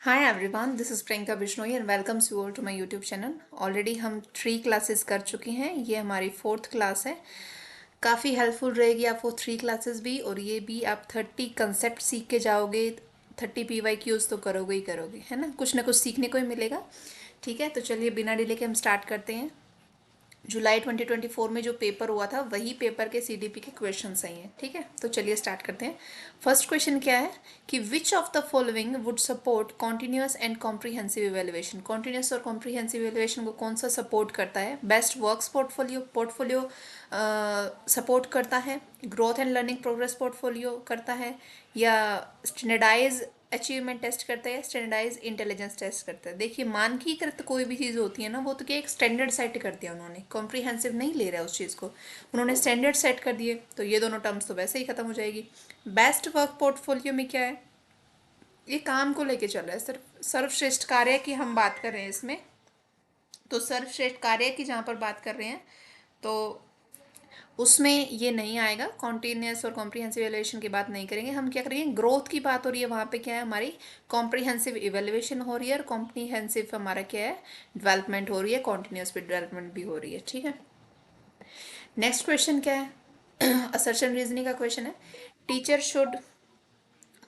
Hi everyone, this is Priyanka Bishnoi and welcomes you all to my YouTube channel. Already हम 3 classes कर चुके हैं। ये हमारी 4th क्लास है। काफ़ी हेल्पफुल रहेगी आपको 3 क्लासेस भी, और ये भी आप 30 कंसेप्ट सीख के जाओगे। 30 PYQs तो करोगे ही करोगे, है ना कुछ सीखने को ही मिलेगा। ठीक है, तो चलिए बिना डिले के हम स्टार्ट करते हैं। जुलाई 2024 में जो पेपर हुआ था वही पेपर के CDP के क्वेश्चन सही हैं। ठीक है, तो चलिए स्टार्ट करते हैं। फर्स्ट क्वेश्चन क्या है कि which of the following would support continuous and comprehensive evaluation. Continuous और कॉम्प्रिहेंसिव इवेल्युएशन को कौन सा सपोर्ट करता है? Best works portfolio portfolio support करता है, growth and learning progress portfolio करता है, या स्टैंडर्डाइज अचीवमेंट टेस्ट करता है, स्टैंडर्डाइज इंटेलिजेंस टेस्ट करता है। देखिए, मानकीकृत कोई भी चीज़ होती है ना, वो तो क्या एक स्टैंडर्ड सेट कर दिया उन्होंने, कॉम्प्रिहेंसिव नहीं ले रहा उस चीज़ को, उन्होंने स्टैंडर्ड सेट कर दिए, तो ये दोनों टर्म्स तो वैसे ही खत्म हो जाएगी। बेस्ट वर्क पोर्टफोलियो में क्या है? ये काम को लेके चल रहा है, सिर्फ सर्वश्रेष्ठ कार्य की हम बात कर रहे हैं इसमें। तो सर्वश्रेष्ठ कार्य की जहाँ पर बात कर रहे हैं तो उसमें ये नहीं आएगा। कॉन्टिन्यूस और कॉम्प्रिहेंसिव इवेल्युएशन की बात नहीं करेंगे। हम क्या करेंगे, ग्रोथ की बात हो रही है, वहाँ पे क्या है हमारी कॉम्प्रिहेंसिव इवेल्युएशन हो रही है, और कॉम्प्रिहेंसिव हमारा क्या है, डेवलपमेंट हो रही है, कॉन्टिन्यूस भी डेवलपमेंट भी हो रही है। ठीक है, नेक्स्ट क्वेश्चन क्या है? असर्शन रीजनिंग का क्वेश्चन है। Teacher should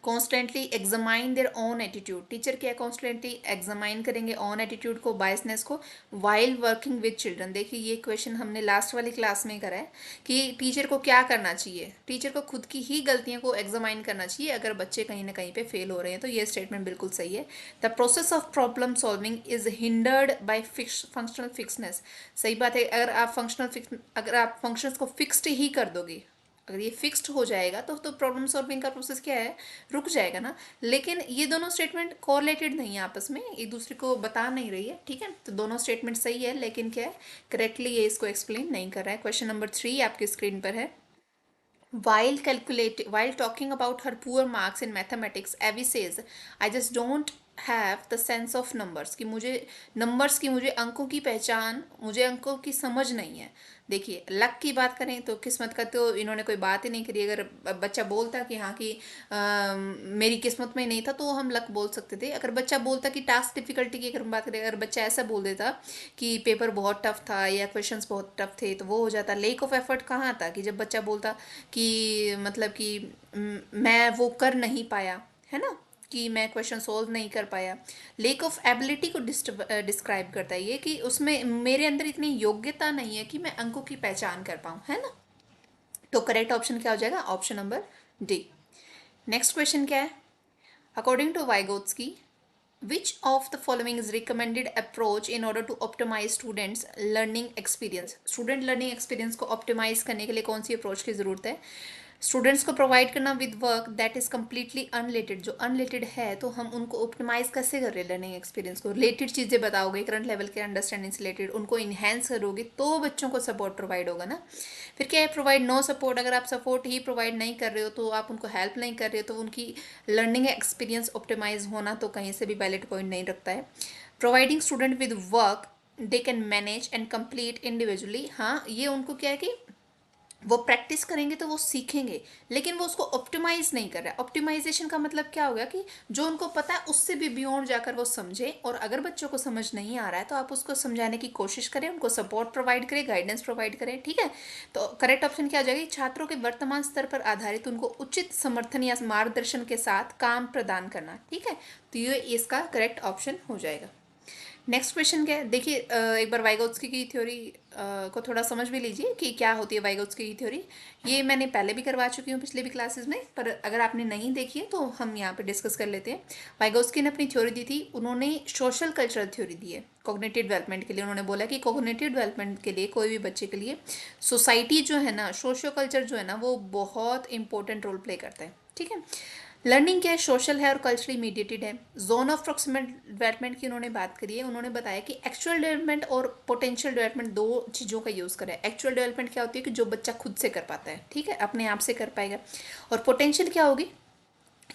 constantly examine their own attitude. Teacher क्या कॉन्स्टेंटली एग्जामाइन करेंगे ऑन एटीट्यूड को, बायसनेस को, वाइल वर्किंग विद चिल्ड्रन। देखिए, ये क्वेश्चन हमने लास्ट वाली क्लास में करा है कि टीचर को क्या करना चाहिए। टीचर को खुद की ही गलतियों को एग्जामाइन करना चाहिए अगर बच्चे कहीं ना कहीं पे फेल हो रहे हैं। तो ये स्टेटमेंट बिल्कुल सही है। The process of problem solving is hindered by functional fixedness. सही बात है। अगर आप फंक्शंस को फिक्स्ड ही कर दोगे, अगर ये फिक्स्ड हो जाएगा तो प्रॉब्लम सॉल्विंग का प्रोसेस क्या है, रुक जाएगा ना। लेकिन ये दोनों स्टेटमेंट कोरिलेटेड नहीं है आपस में, एक दूसरे को बता नहीं रही है। ठीक है, तो दोनों स्टेटमेंट सही है, लेकिन क्या है, करेक्टली ये इसको एक्सप्लेन नहीं कर रहा है। क्वेश्चन नंबर 3 आपकी स्क्रीन पर है। While talking about her poor marks in mathematics, Abby says, "I just don't have the sense of numbers." कि मुझे अंकों की पहचान, मुझे अंकों की समझ नहीं है। देखिए, लक की बात करें तो किस्मत का तो इन्होंने कोई बात ही नहीं करी। अगर बच्चा बोलता कि हाँ कि मेरी किस्मत में नहीं था, तो हम लक बोल सकते थे। अगर बच्चा बोलता कि टास्क डिफिकल्टी की अगर हम बात करें, अगर बच्चा ऐसा बोल देता कि पेपर बहुत टफ था या क्वेश्चंस बहुत टफ थे, तो वो हो जाता। लेक ऑफ एफर्ट कहाँ था कि जब बच्चा बोलता कि मतलब कि मैं वो कर नहीं पाया, है ना, कि मैं क्वेश्चन सोल्व नहीं कर पाया। लेक ऑफ एबिलिटी को डिस्क्राइब करता है ये, कि उसमें मेरे अंदर इतनी योग्यता नहीं है कि मैं अंकों की पहचान कर पाऊँ, है ना। तो करेक्ट ऑप्शन क्या हो जाएगा? Option number D. Next question क्या है? According to Vygotsky, which of the following is recommended approach in order to optimize students learning experience? Student learning experience को ऑप्टिमाइज करने के लिए कौन सी अप्रोच की ज़रूरत है? स्टूडेंट्स को प्रोवाइड करना with work that is completely unrelated. जो अनरिलेटेड है तो हम उनको ऑप्टिमाइज कैसे कर रहे हैं? लर्निंग एक्सपीरियंस को रिलेटेड चीज़ें बताओगे, करंट लेवल के अंडरस्टैंडिंग से रिलेटेड उनको इन्हेंस करोगे, तो बच्चों को सपोर्ट प्रोवाइड होगा ना। फिर क्या है, प्रोवाइड नो सपोर्ट। अगर आप सपोर्ट ही प्रोवाइड नहीं कर रहे हो, तो आप उनको हेल्प नहीं कर रहे हो, तो उनकी लर्निंग एक्सपीरियंस ऑप्टिमाइज होना तो कहीं से भी वैलिड पॉइंट नहीं रखता है। Providing student with work they can manage and complete individually. हाँ, ये उनको क्या है कि वो प्रैक्टिस करेंगे तो वो सीखेंगे, लेकिन वो उसको ऑप्टिमाइज नहीं कर रहा है। ऑप्टिमाइजेशन का मतलब क्या होगा कि जो उनको पता है उससे भी बियॉन्ड जाकर वो समझे, और अगर बच्चों को समझ नहीं आ रहा है तो आप उसको समझाने की कोशिश करें, उनको सपोर्ट प्रोवाइड करें, गाइडेंस प्रोवाइड करें। ठीक है, तो करेक्ट ऑप्शन क्या हो जाएगा? छात्रों के वर्तमान स्तर पर आधारित उनको उचित समर्थन या मार्गदर्शन के साथ काम प्रदान करना। ठीक है, तो ये इसका करेक्ट ऑप्शन हो जाएगा। नेक्स्ट क्वेश्चन क्या है? देखिए, एक बार वाइगोत्स्की की थ्योरी को थोड़ा समझ भी लीजिए कि क्या होती है वाइगोत्स्की की थ्योरी। ये मैंने पहले भी करवा चुकी हूँ पिछले भी क्लासेस में, पर अगर आपने नहीं देखी है तो हम यहाँ पे डिस्कस कर लेते हैं। वाइगोत्स्की ने अपनी थ्योरी दी थी, उन्होंने सोशल कल्चरल थ्योरी दी है कॉग्निटिव डेवलपमेंट के लिए। उन्होंने बोला कि कॉग्निटिव डेवलपमेंट के लिए, कोई भी बच्चे के लिए सोसाइटी जो है ना, सोशल कल्चर जो है ना, वो बहुत इंपॉर्टेंट रोल प्ले करता है। ठीक है, लर्निंग क्या है, सोशल है और कल्चरली मीडिएटेड है। जोन ऑफ प्रॉक्सिमल डेवलपमेंट की उन्होंने बात करी है। उन्होंने बताया कि एक्चुअल डेवलपमेंट और पोटेंशियल डेवलपमेंट दो चीज़ों का यूज़ करें। एक्चुअल डेवलपमेंट क्या होती है कि जो बच्चा खुद से कर पाता है, ठीक है, अपने आप से कर पाएगा। और पोटेंशियल क्या होगी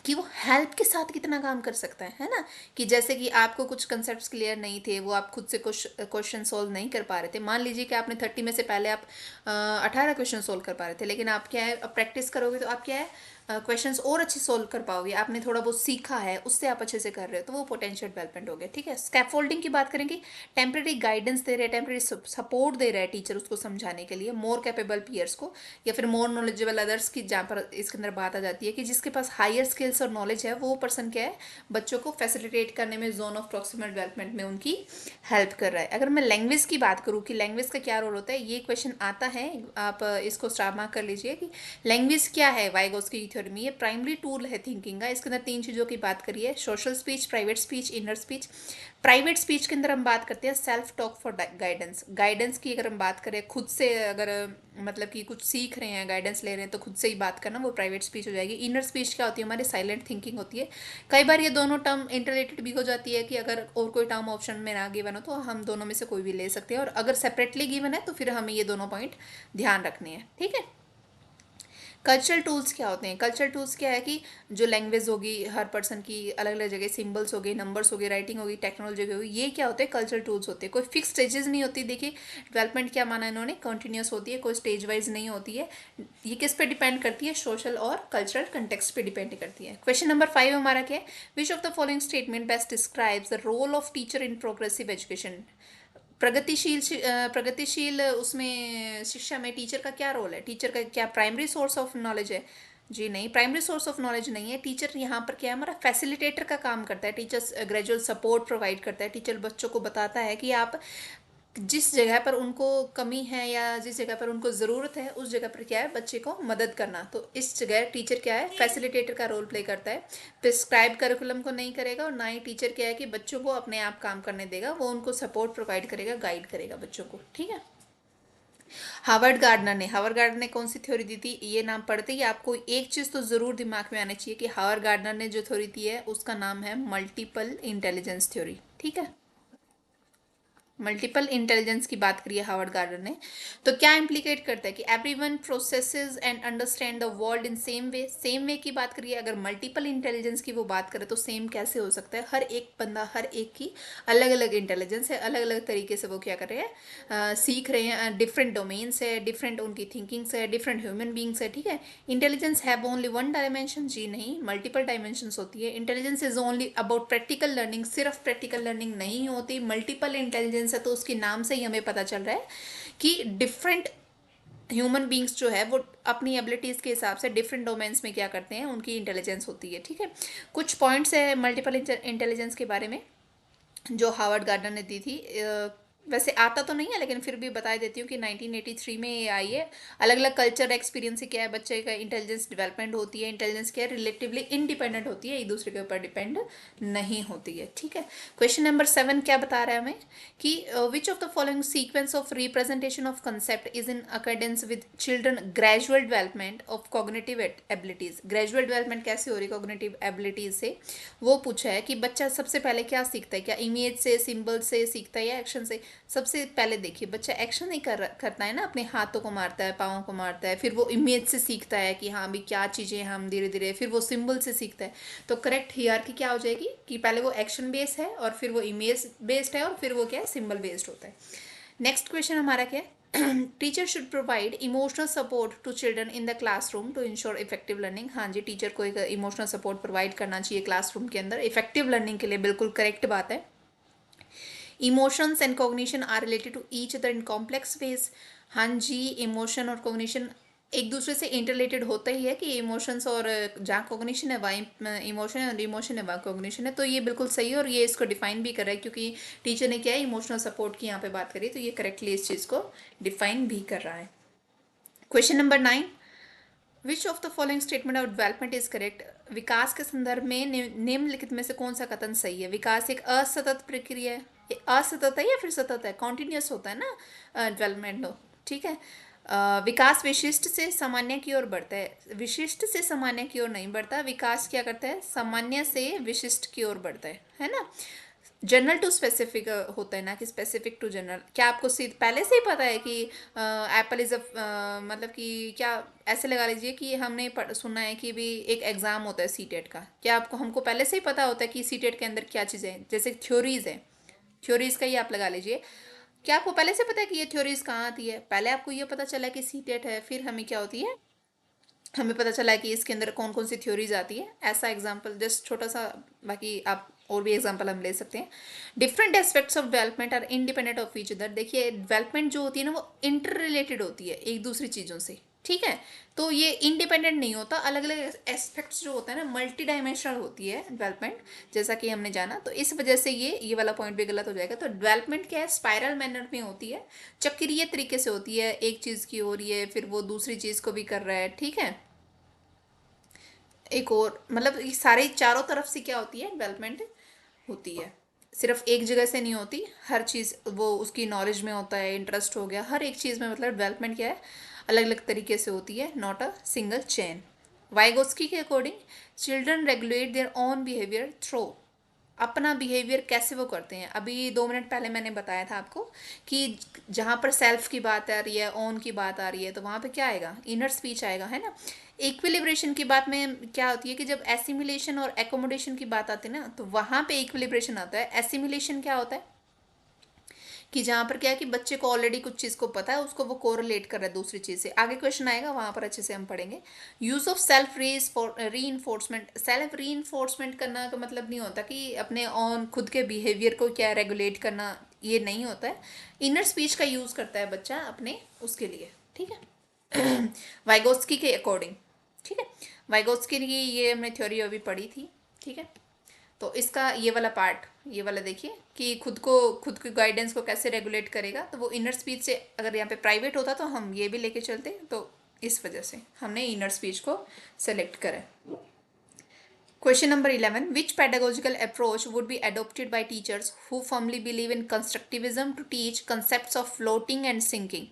कि वो हेल्प के साथ कितना काम कर सकता है ना। कि जैसे कि आपको कुछ कंसेप्ट क्लियर नहीं थे, वो आप खुद से कुछ क्वेश्चन सोल्व नहीं कर पा रहे थे। मान लीजिए कि आपने 30 में से पहले आप 18 क्वेश्चन सोल्व कर पा रहे थे, लेकिन आप क्या है, अब प्रैक्टिस करोगे तो आप क्या है, क्वेश्चंस और अच्छे सोल्व कर पाओगे, आपने थोड़ा बहुत सीखा है उससे आप अच्छे से कर रहे हो, तो वो पोटेंशियल डेवलपमेंट हो गया। ठीक है, स्कैफोल्डिंग की बात करेंगे, टेम्परेरी गाइडेंस दे रहे हैं, टेम्परेरी सपोर्ट दे रहा है टीचर उसको समझाने के लिए, मोर कैपेबल पीयर्स को या फिर मोर नॉलेजेबल अदर्स की, जहाँ पर इसके अंदर बात आ जाती है कि जिसके पास हायर स्किल्स और नॉलेज है वो पर्सन क्या है, बच्चों को फैसिलिटेट करने में, जोन ऑफ प्रॉक्सिमल डेवलपमेंट में उनकी हेल्प कर रहा है। अगर मैं लैंग्वेज की बात करूँ कि लैंग्वेज का क्या रोल होता है, ये क्वेश्चन आता है, आप इसको स्टार मार्क कर लीजिए कि लैंग्वेज क्या है वाइगोस्की की थ्योरी में। ये प्राइमरी टूल है थिंकिंग का। इसके अंदर 3 चीज़ों की बात करिए, social speech, private speech, inner speech. Private speech के अंदर हम बात करते हैं self talk for guidance, guidance की अगर हम बात करें खुद से, अगर मतलब कि कुछ सीख रहे हैं, गाइडेंस ले रहे हैं, तो खुद से ही बात करना, वो प्राइवेट स्पीच हो जाएगी। इनर स्पीच क्या होती है, हमारी साइलेंट थिंकिंग होती है। कई बार ये दोनों टर्म इंटरलेटेड भी हो जाती है कि अगर और कोई टर्म ऑप्शन में ना गिवन हो तो हम दोनों में से कोई भी ले सकते हैं, और अगर सेपरेटली गिवन है तो फिर हमें ये दोनों पॉइंट ध्यान रखने हैं। ठीक है, कल्चरल टूल्स क्या होते हैं, कल्चरल टूल्स क्या है कि जो लैंग्वेज होगी हर पर्सन की, अलग अलग जगह सिंबल्स हो गए, नंबर्स हो गए, राइटिंग होगी, टेक्नोलॉजी होगी, ये क्या होते हैं, कल्चरल टूल्स होते हैं। कोई फिक्स स्टेजेस नहीं होती। देखिए डेवलपमेंट क्या माना इन्होंने, कंटिन्यूस होती है, कोई स्टेज वाइज नहीं होती है। ये किस पे डिपेंड करती है, सोशल और कल्चरल कंटेक्स्ट पे डिपेंड करती है। क्वेश्चन नंबर 5 हमारा क्या है, which of the following statement best describes the role of teacher in progressive education. प्रगतिशील उसमें शिक्षा में टीचर का क्या रोल है, टीचर का क्या प्राइमरी सोर्स ऑफ नॉलेज है? जी नहीं, प्राइमरी सोर्स ऑफ नॉलेज नहीं है। टीचर यहाँ पर क्या है, हमारा फैसिलिटेटर का काम करता है। टीचर ग्रेजुअल सपोर्ट प्रोवाइड करता है। टीचर बच्चों को बताता है कि आप जिस जगह पर उनको कमी है या जिस जगह पर उनको ज़रूरत है उस जगह पर क्या है, बच्चे को मदद करना। तो इस जगह टीचर क्या है, फैसिलिटेटर का रोल प्ले करता है। प्रिस्क्राइब करिकुलम को नहीं करेगा, और ना ही टीचर क्या है कि बच्चों को अपने आप काम करने देगा, वो उनको सपोर्ट प्रोवाइड करेगा, गाइड करेगा बच्चों को। ठीक है, हावर्ड गार्डनर ने कौन सी थ्योरी दी थी, ये नाम पढ़ते ही आपको एक चीज़ तो ज़रूर दिमाग में आना चाहिए कि हावर्ड गार्डनर ने जो थ्योरी दी है उसका नाम है मल्टीपल इंटेलिजेंस थ्योरी। ठीक है, मल्टीपल इंटेलिजेंस की बात करिए हावर्ड गार्डनर ने, तो क्या इम्प्लीकेट करता है कि everyone processes and understand the world in same way. Same way की बात करिए, अगर मल्टीपल इंटेलिजेंस की वो बात करें तो सेम कैसे हो सकता है, हर एक बंदा, हर एक की अलग अलग इंटेलिजेंस है, अलग अलग तरीके से वो क्या कर रहे हैं, सीख रहे हैं, डिफरेंट डोमेन्स है, डिफरेंट उनकी थिंकिंग्स है, डिफरेंट ह्यूमन बींग्स है। ठीक है, intelligence have only one dimension? जी नहीं, मल्टीपल डायमेंशंस होती है। Intelligence is only about practical learning, सिर्फ प्रैक्टिकल लर्निंग नहीं होती। मल्टीपल इंटेलिजेंस है तो उसके नाम से ही हमें पता चल रहा है कि डिफरेंट ह्यूमन बींग्स जो है वो अपनी एबिलिटीज़ के हिसाब से डिफरेंट डोमेन्स में क्या करते हैं, उनकी इंटेलिजेंस होती है। ठीक है, कुछ पॉइंट्स है मल्टीपल इंटेलिजेंस के बारे में जो हावर्ड गार्डनर ने दी थी। वैसे आता तो नहीं है लेकिन फिर भी बता देती हूँ कि 1983 में ये आई है। अलग अलग कल्चर एक्सपीरियंस से क्या है, बच्चे का इंटेलिजेंस डेवलपमेंट होती है। इंटेलिजेंस क्या है, रिलेटिवली इंडिपेंडेंट होती है, एक दूसरे के ऊपर डिपेंड नहीं होती है। ठीक है, क्वेश्चन नंबर 7 क्या बता रहा है हमें कि which of the following sequence of representation of concept is in accordance with children gradual development of cognitive abilities. Gradual development कैसे हो रही कॉग्निटिव एबिलिटीज से, वो पूछा है कि बच्चा सबसे पहले क्या सीखता है, क्या इमेज से, सिंबल से सीखता है या एक्शन से। सबसे पहले देखिए बच्चा एक्शन नहीं करता है ना, अपने हाथों को मारता है, पाँव को मारता है, फिर वो इमेज से सीखता है कि हाँ भी क्या चीज़ें हम धीरे धीरे, फिर वो सिंबल से सीखता है। तो करेक्ट हियरार्की क्या हो जाएगी कि पहले वो एक्शन बेस्ड है और फिर वो इमेज बेस्ड है और फिर वो क्या है, सिंबल बेस्ड होता है। नेक्स्ट क्वेश्चन हमारा क्या है, teacher should provide emotional support to children in the classroom to ensure effective learning. हाँ जी, टीचर को एक इमोशनल सपोर्ट प्रोवाइड करना चाहिए क्लासरूम के अंदर इफेक्टिव लर्निंग के लिए, बिल्कुल करेक्ट बात है। Emotions and cognition are related to each other in complex ways. हाँ जी, इमोशन और कॉग्निशन एक दूसरे से इंटरलेटेड होता ही है कि इमोशंस और जहाँ कॉग्निशन है वहाँ इमोशन है और इमोशन है वहाँ कॉग्निशन है। तो ये बिल्कुल सही है और ये इसको डिफाइन भी कर रहा है क्योंकि टीचर ने क्या है, इमोशनल सपोर्ट की यहाँ पे बात करी, तो ये करेक्टली इस चीज़ को डिफाइन भी कर रहा है। Question number 9, which of the following statement of development is correct. विकास के संदर्भ में निम्नलिखित में से कौन सा कथन सही है। विकास एक असतत प्रक्रिया है, ये असतत है या फिर सतत है, कॉन्टिन्यूस होता है ना डेवलपमेंट। नो, ठीक है, विकास विशिष्ट से सामान्य की ओर बढ़ता है, विशिष्ट से सामान्य की ओर नहीं बढ़ता। विकास क्या करता है, सामान्य से विशिष्ट की ओर बढ़ता है ना। जनरल टू स्पेसिफिक होता है ना कि स्पेसिफिक टू जनरल। क्या आपको पहले से ही पता है कि एप्पल इज़ अ मतलब कि क्या, ऐसे लगा लीजिए कि हमने सुना है कि भी एक एग्ज़ाम होता है सीटेट का, क्या आपको हमको पहले से ही पता होता है कि सीटेट के अंदर क्या चीज़ें हैं, जैसे थ्योरीज़ है, थ्योरीज़ का ही आप लगा लीजिए। क्या आपको पहले से पता है कि ये थ्योरीज़ कहाँ आती है, पहले आपको ये पता चला कि सीटेट है, फिर हमें क्या होती है, हमें पता चला है कि इसके अंदर कौन कौन सी थ्योरीज आती है, ऐसा एग्जांपल जस्ट छोटा सा। बाकी आप और भी एग्जांपल हम ले सकते हैं। Different aspects of development are independent of each other. देखिए डेवलपमेंट जो होती है ना वो इंटर रिलेटेड होती है एक दूसरी चीज़ों से, ठीक है। तो ये इंडिपेंडेंट नहीं होता, अलग अलग एस्पेक्ट्स जो होता है ना मल्टी डायमेंशनल होती है डेवलपमेंट, जैसा कि हमने जाना। तो इस वजह से ये वाला पॉइंट भी गलत हो जाएगा। तो डेवलपमेंट क्या है, स्पाइरल मैनर में होती है, चक्रीय तरीके से होती है, एक चीज़ की हो रही है फिर वो दूसरी चीज़ को भी कर रहा है, ठीक है। एक और मतलब ये सारे चारों तरफ से क्या होती है, डेवलपमेंट होती है, सिर्फ एक जगह से नहीं होती। हर चीज़ वो उसकी नॉलेज में होता है, इंटरेस्ट हो गया, हर एक चीज़ में मतलब डेवलपमेंट क्या है, अलग अलग तरीके से होती है, not a single chain. Vygotsky के according children regulate their own behaviour through. अपना बिहेवियर कैसे वो करते हैं, अभी 2 मिनट पहले मैंने बताया था आपको कि जहाँ पर सेल्फ की बात आ रही है, ओन की बात आ रही है, तो वहाँ पे क्या आएगा, इनर स्पीच आएगा, है ना। इक्विलिब्रेशन की बात में क्या होती है कि जब एसिमिलेशन और एकोमोडेशन की बात आती है ना, तो वहाँ पे इक्विलिब्रेशन आता है। एसिमिलेशन क्या होता है कि जहाँ पर क्या है कि बच्चे को ऑलरेडी कुछ चीज़ को पता है, उसको वो कोरिलेट कर रहा है दूसरी चीज़ से। आगे क्वेश्चन आएगा वहाँ पर अच्छे से हम पढ़ेंगे। यूज़ ऑफ सेल्फ री इन्फोर्समेंट। सेल्फ री इन्फोर्समेंट करना का मतलब नहीं होता कि अपने ऑन खुद के बिहेवियर को क्या रेगुलेट करना, ये नहीं होता है। इनर स्पीच का यूज़ करता है बच्चा अपने उसके लिए, ठीक है। वाइगोस्की के अकॉर्डिंग, ठीक है। वाइगोस्की की ये हमने थ्योरी अभी पढ़ी थी, ठीक है। तो इसका ये वाला पार्ट, ये वाला देखिए कि खुद की गाइडेंस को कैसे रेगुलेट करेगा। तो वो इनर स्पीच से, अगर यहाँ पे प्राइवेट होता तो हम ये भी लेके चलते, तो इस वजह से हमने इनर स्पीच को सेलेक्ट करा। Question number 11. Which pedagogical approach would be adopted by teachers who firmly believe in constructivism to teach concepts of floating and sinking?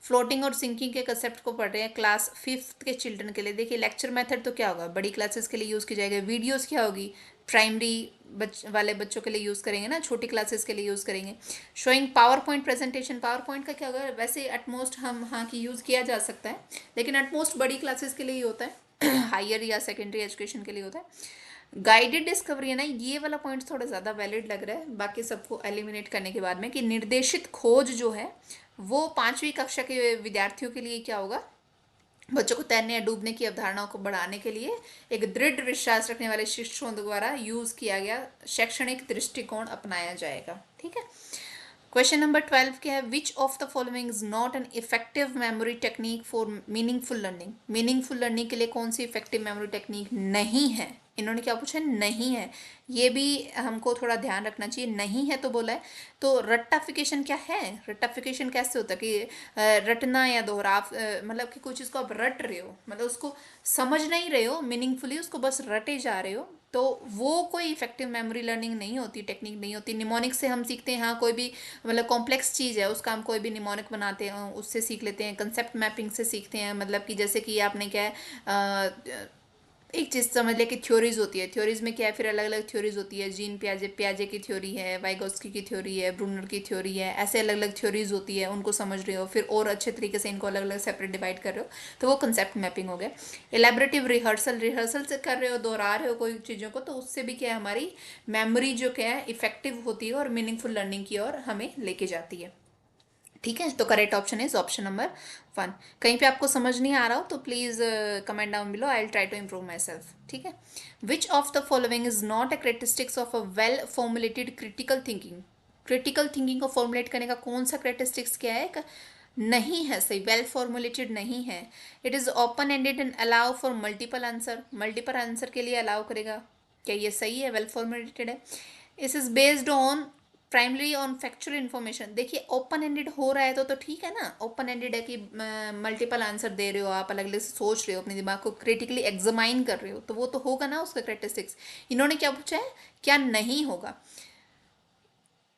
Floating और सिंकिंग के कंसेप्ट को पढ़ रहे हैं क्लास 5th के चिल्ड्रन के लिए। देखिए लेक्चर मेथड तो क्या होगा, बड़ी क्लासेस के लिए यूज़ की जाएगी। वीडियोस क्या होगी, प्राइमरी वाले बच्चों के लिए यूज़ करेंगे ना, छोटी क्लासेस के लिए यूज़ करेंगे। Showing power point presentation, power point का क्या होगा, वैसे एटमोस्ट हम हाँ की यूज़ किया जा सकता है, लेकिन एटमोस्ट बड़ी क्लासेस के लिए ही होता है, हायर या सेकेंडरी एजुकेशन के लिए होता है। गाइडेड डिस्कवरी है ना, ये वाला पॉइंट थोड़ा ज़्यादा वैलिड लग रहा है बाकी सबको एलिमिनेट करने के बाद में, कि निर्देशित खोज जो है वो 5वीं कक्षा के विद्यार्थियों के लिए क्या होगा, बच्चों को तैरने या डूबने की अवधारणाओं को बढ़ाने के लिए एक दृढ़ विश्वास रखने वाले शिक्षकों द्वारा यूज किया गया शैक्षणिक दृष्टिकोण अपनाया जाएगा, ठीक है। क्वेश्चन नंबर 12 क्या है, which of the following is not an effective memory technique for meaningful learning. Meaningful learning के लिए कौन सी इफेक्टिव मेमोरी टेक्निक नहीं है, इन्होंने क्या पूछा, नहीं है। ये भी हमको थोड़ा ध्यान रखना चाहिए, नहीं है तो बोला है। तो रट्टाफिकेशन क्या है, रट्टाफिकेशन कैसे होता है कि रटना या दोहराव, मतलब कि कोई चीज़ को आप रट रहे हो, मतलब उसको समझ नहीं रहे हो मीनिंगफुली, उसको बस रटे जा रहे हो, तो वो कोई इफेक्टिव मेमोरी लर्निंग नहीं होती, टेक्निक नहीं होती। निमोनिक से हम सीखते हैं, हाँ कोई भी मतलब कॉम्प्लेक्स चीज़ है उसका हम कोई भी निमोनिक बनाते हैं, उससे सीख लेते हैं। कंसेप्ट मैपिंग से सीखते हैं, मतलब कि जैसे कि आपने क्या है एक चीज़ समझ लिया कि थ्योरीज होती है, थ्योरीज में क्या है, फिर अलग अलग थ्योरीज होती है। जीन प्याजे प्याजे की थ्योरी है, वाइगोस्की की थ्योरी है, ब्रूनर की थ्योरी है, ऐसे अलग अलग थ्योरीज होती है, उनको समझ रहे हो, फिर और अच्छे तरीके से इनको अलग अलग सेपरेट डिवाइड कर रहे हो, तो वो कंसेप्ट मैपिंग हो गया। एलेबरेटिव रिहर्सल, रिहर्सल से कर रहे हो, दोहरा रहे हो कोई चीज़ों को, तो उससे भी क्या है, हमारी मेमोरी जो क्या है इफेक्टिव होती है और मीनिंगफुल लर्निंग की ओर हमें लेके जाती है, ठीक है। तो correct option is option number 1। कहीं पे आपको समझ नहीं आ रहा हो तो please comment down below, I will try to improve myself, ठीक है। Which of the following is not a characteristics of a well formulated critical thinking. Critical thinking को फॉर्मुलेट करने का कौन सा करेक्टरिस्टिक्स क्या है, नहीं है, सही, वेल फॉर्मुलेटेड नहीं है। It is open ended and allow for multiple answer, multiple answer के लिए अलाउ करेगा, क्या ये सही है, वेल फॉर्मुलेटेड है। इस is based on primary on factual information. देखिए ओपन एंडेड हो रहा है तो ठीक है ना, ओपन एंडेड है कि मल्टीपल आंसर दे रहे हो आप, अलग अलग से सोच रहे हो, अपने दिमाग को क्रिटिकली एग्जामाइन कर रहे हो, तो वो तो होगा ना उसका करेक्टरिस्टिक्स। इन्होंने क्या पूछा है, क्या नहीं होगा।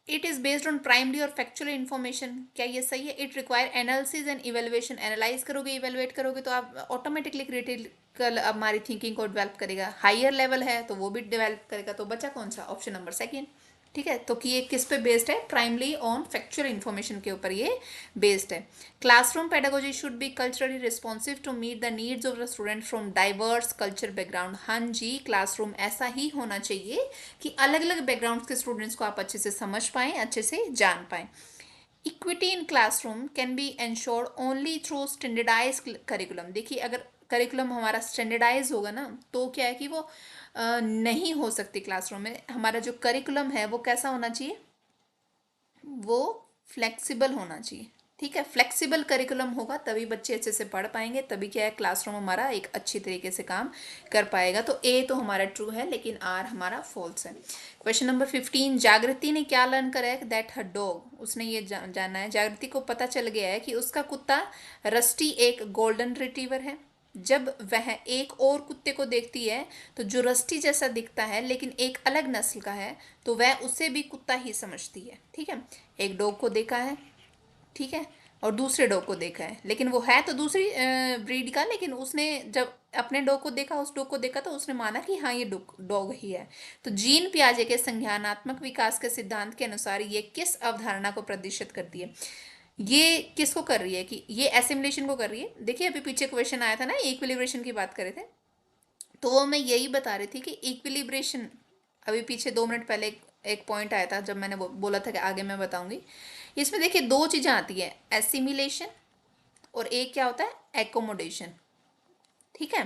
It is based on primary और फैक्चुअल इन्फॉर्मेशन, क्या ये सही है। It require analysis and evaluation, analyse करोगे इवेलुएट करोगे तो आप ऑटोमेटिकली क्रिटिकल हमारी थिंकिंग को डेवलप करेगा। हायर लेवल है तो वो भी डेवलप करेगा, तो बचा कौन सा, ऑप्शन नंबर 2, ठीक है। तो कि ये किस पे बेस्ड है, प्राइमरी ऑन फैक्चुअल इन्फॉर्मेशन के ऊपर ये बेस्ड है। Classroom pedagogy should be culturally responsive to meet the needs of the student from diverse culture background. हाँ जी, क्लासरूम ऐसा ही होना चाहिए कि अलग अलग बैकग्राउंड के स्टूडेंट्स को आप अच्छे से समझ पाएँ, अच्छे से जान पाएँ। Equity in classroom can be ensured only through standardize curriculum. देखिए अगर करिकुलम हमारा स्टैंडर्डाइज होगा ना, तो क्या है कि वो नहीं हो सकती क्लासरूम में। हमारा जो करिकुलम है वो कैसा होना चाहिए, वो फ्लेक्सिबल होना चाहिए। ठीक है, फ्लेक्सिबल करिकुलम होगा तभी बच्चे अच्छे से पढ़ पाएंगे, तभी क्या है क्लासरूम हमारा एक अच्छी तरीके से काम कर पाएगा। तो ए तो हमारा ट्रू है, लेकिन आर हमारा फॉल्स है। क्वेश्चन नंबर 15, जागृति ने क्या लर्न करा है, दैट हर डॉग, उसने ये जाना है, जागृति को पता चल गया है कि उसका कुत्ता रस्टी एक गोल्डन रिट्रीवर है। जब वह एक और कुत्ते को देखती है तो जो रस्टी जैसा दिखता है लेकिन एक अलग नस्ल का है, तो वह उसे भी कुत्ता ही समझती है। ठीक है, एक डॉग को देखा है, ठीक है, और दूसरे डॉग को देखा है, लेकिन वो है तो दूसरी ब्रीड का, लेकिन उसने जब अपने डॉग को देखा, उस डॉग को देखा, तो उसने माना कि हाँ ये डॉग ही है। तो जीन पियाजे के संज्ञानात्मक विकास के सिद्धांत के अनुसार ये किस अवधारणा को प्रदर्शित करती है, ये किसको कर रही है, कि ये एसिमुलेशन को कर रही है। देखिए अभी पीछे क्वेश्चन आया था ना, इक्विलिब्रेशन की बात कर रहे थे, तो वो मैं यही बता रही थी कि इक्विलिब्रेशन, अभी पीछे 2 मिनट पहले एक पॉइंट आया था जब मैंने बोला था कि आगे मैं बताऊंगी। इसमें देखिए दो चीज़ें आती हैं, एसिमिलेशन और एक क्या होता है, एकोमोडेशन। ठीक है,